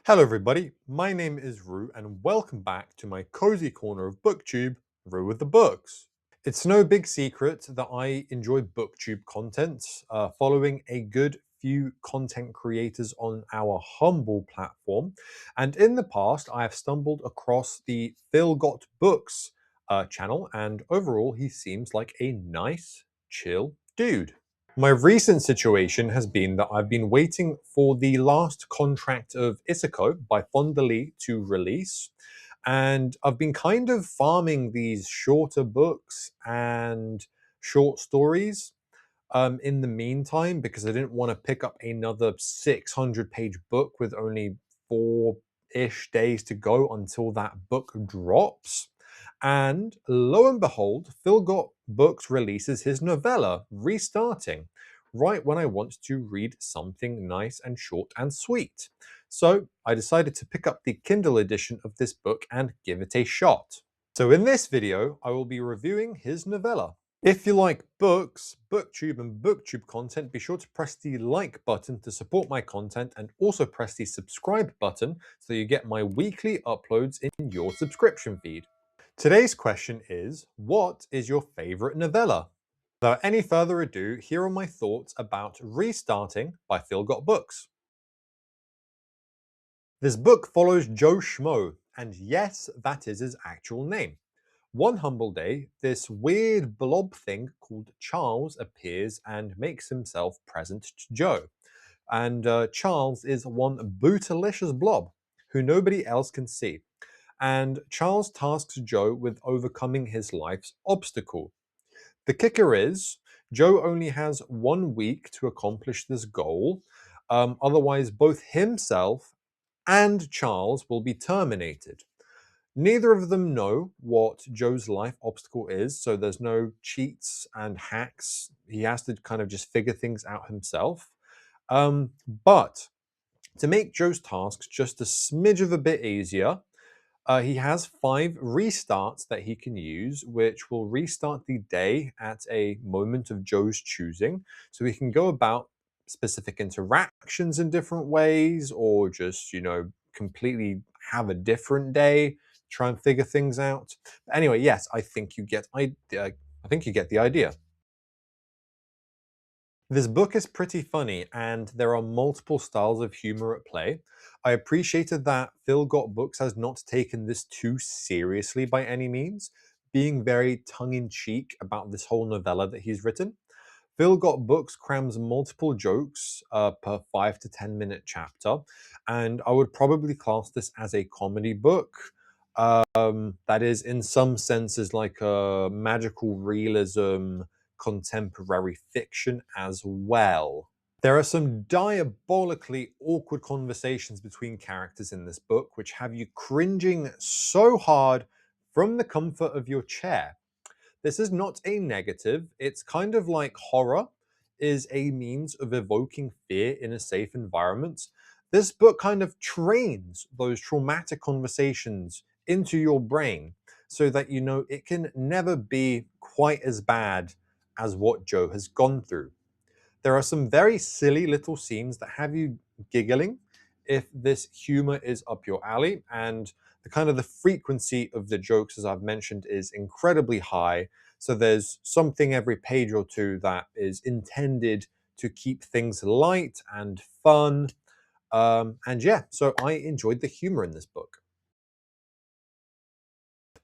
Hello everybody, my name is Rue and welcome back to my cozy corner of booktube, Rue with the Books. It's no big secret that I enjoy booktube content, following a good few content creators on our humble platform, and in the past I have stumbled across the PhilGotBooks channel, and overall he seems like a nice, chill dude. My recent situation has been that I've been waiting for the last contract of Isako by Fonda Lee to release, and I've been kind of farming these shorter books and short stories in the meantime because I didn't want to pick up another 600-page book with only 4-ish days to go until that book drops. And lo and behold, Phil Got Books releases his novella, Restarting, right when I want to read something nice and short and sweet. So I decided to pick up the Kindle edition of this book and give it a shot. So in this video, I will be reviewing his novella. If you like books, booktube and booktube content, be sure to press the like button to support my content and also press the subscribe button so you get my weekly uploads in your subscription feed. Today's question is, what is your favorite novella? Without any further ado, here are my thoughts about Restarting by Phil Got Books. This book follows Joe Schmo, and yes, that is his actual name. One humble day, this weird blob thing called Charles appears and makes himself present to Joe. And Charles is one bootylicious blob who nobody else can see. And Charles tasks Joe with overcoming his life's obstacle. The kicker is, Joe only has 1 week to accomplish this goal. Otherwise, both himself and Charles will be terminated. Neither of them know what Joe's life obstacle is, so there's no cheats and hacks. He has to kind of just figure things out himself. But to make Joe's tasks just a smidge of a bit easier, he has 5 restarts that he can use, which will restart the day at a moment of Joe's choosing. So he can go about specific interactions in different ways, or just, completely have a different day, try and figure things out. But anyway, yes, I think you get the idea. This book is pretty funny, and there are multiple styles of humor at play. I appreciated that Phil Got Books has not taken this too seriously by any means, being very tongue-in-cheek about this whole novella that he's written. Phil Got Books crams multiple jokes per 5 to 10 minute chapter, and I would probably class this as a comedy book. That is, in some senses, like a magical realism, contemporary fiction as well. There are some diabolically awkward conversations between characters in this book, which have you cringing so hard from the comfort of your chair. This is not a negative. It's kind of like horror is a means of evoking fear in a safe environment. This book kind of trains those traumatic conversations into your brain so that you know it can never be quite as bad as what Joe has gone through. There are some very silly little scenes that have you giggling if this humor is up your alley, and the frequency of the jokes, as I've mentioned, is incredibly high. So there's something every page or two that is intended to keep things light and fun. And yeah, so I enjoyed the humor in this book.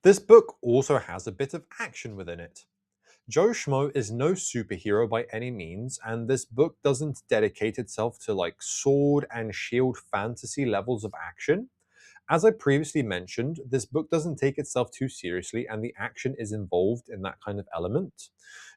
This book also has a bit of action within it. Joe Schmo is no superhero by any means, and this book doesn't dedicate itself to like sword and shield fantasy levels of action. As I previously mentioned, this book doesn't take itself too seriously, and the action is involved in that kind of element.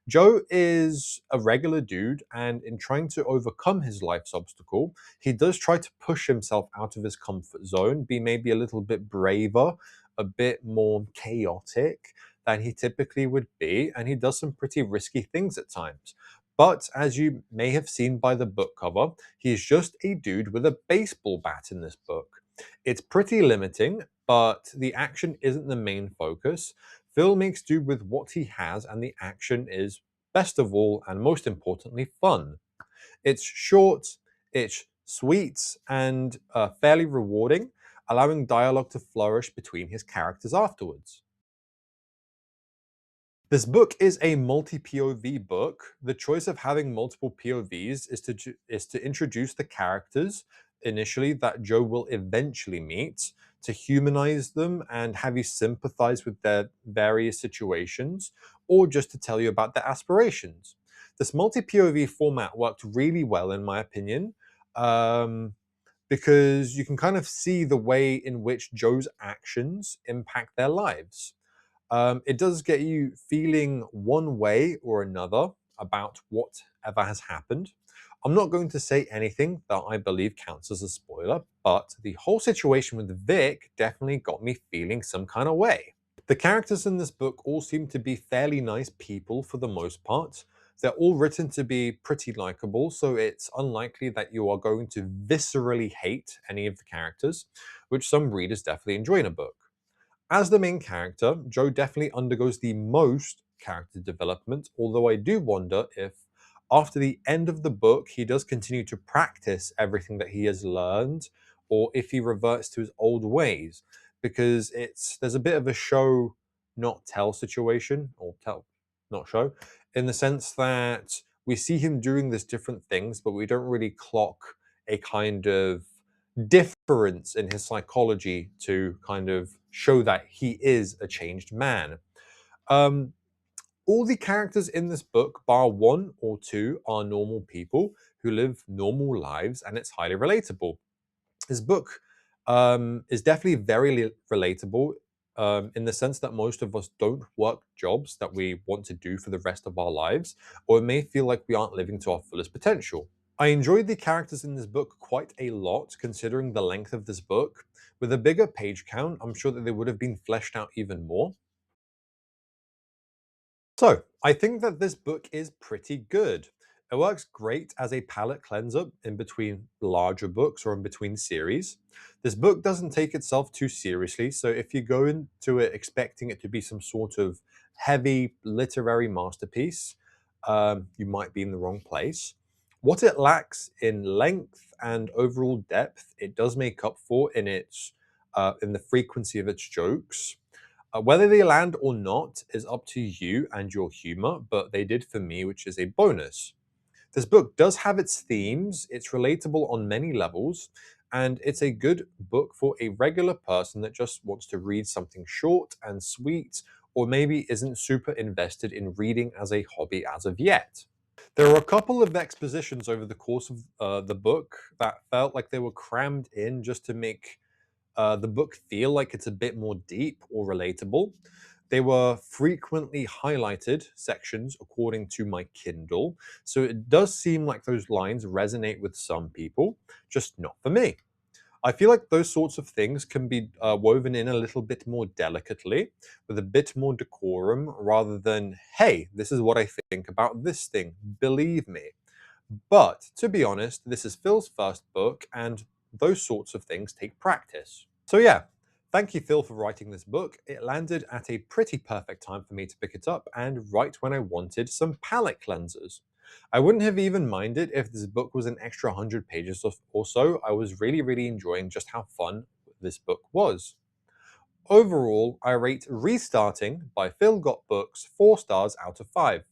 Joe is a regular dude, and in trying to overcome his life's obstacle, he does try to push himself out of his comfort zone, be maybe a little bit braver, a bit more chaotic than he typically would be, and he does some pretty risky things at times. But as you may have seen by the book cover, he's just a dude with a baseball bat in this book. It's pretty limiting, but the action isn't the main focus. Phil makes do with what he has, and the action is, best of all and most importantly, fun. It's short, it's sweet, and fairly rewarding, allowing dialogue to flourish between his characters afterwards. This book is a multi-POV book. The choice of having multiple POVs is to introduce the characters initially that Joe will eventually meet, to humanize them and have you sympathize with their various situations, or just to tell you about their aspirations. This multi-POV format worked really well, in my opinion, because you can kind of see the way in which Joe's actions impact their lives. It does get you feeling one way or another about whatever has happened. I'm not going to say anything that I believe counts as a spoiler, but the whole situation with Vic definitely got me feeling some kind of way. The characters in this book all seem to be fairly nice people for the most part. They're all written to be pretty likable, so it's unlikely that you are going to viscerally hate any of the characters, which some readers definitely enjoy in a book. As the main character, Joe definitely undergoes the most character development, although I do wonder if after the end of the book he does continue to practice everything that he has learned, or if he reverts to his old ways, because there's a bit of a show not tell situation, or tell not show, in the sense that we see him doing these different things, but we don't really clock a kind of difference in his psychology to kind of show that he is a changed man. Um, all the characters in this book, bar one or two, are normal people who live normal lives, and it's highly relatable. This book is definitely very relatable, in the sense that most of us don't work jobs that we want to do for the rest of our lives, or it may feel like we aren't living to our fullest potential. I enjoyed the characters in this book quite a lot, considering the length of this book. With a bigger page count, I'm sure that they would have been fleshed out even more. So, I think that this book is pretty good. It works great as a palate cleanser in between larger books or in between series. This book doesn't take itself too seriously, so if you go into it expecting it to be some sort of heavy literary masterpiece, you might be in the wrong place. What it lacks in length and overall depth, it does make up for in the frequency of its jokes. Whether they land or not is up to you and your humor, but they did for me, which is a bonus. This book does have its themes, it's relatable on many levels, and it's a good book for a regular person that just wants to read something short and sweet, or maybe isn't super invested in reading as a hobby as of yet. There are a couple of expositions over the course of the book that felt like they were crammed in just to make the book feel like it's a bit more deep or relatable. They were frequently highlighted sections according to my Kindle, so it does seem like those lines resonate with some people, just not for me. I feel like those sorts of things can be woven in a little bit more delicately, with a bit more decorum, rather than, hey, this is what I think about this thing, believe me. But to be honest, this is Phil's first book, and those sorts of things take practice. So yeah, thank you, Phil, for writing this book. It landed at a pretty perfect time for me to pick it up, and right when I wanted some palate cleansers. I wouldn't have even minded if this book was an extra 100 pages or so. I was really enjoying just how fun this book was. Overall, I rate Restarting by PhilGotBooks 4 stars out of 5.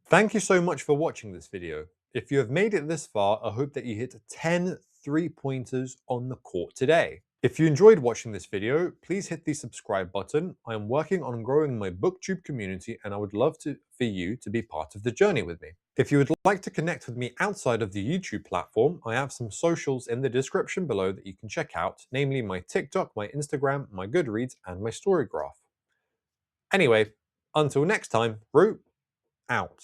Thank you so much for watching this video. If you have made it this far, I hope that you hit 10 3-pointers on the court today. If you enjoyed watching this video, please hit the subscribe button. I am working on growing my booktube community, and I would love for you to be part of the journey with me. If you would like to connect with me outside of the YouTube platform, I have some socials in the description below that you can check out, namely my TikTok, my Instagram, my Goodreads, and my Storygraph. Anyway, until next time, Rue out.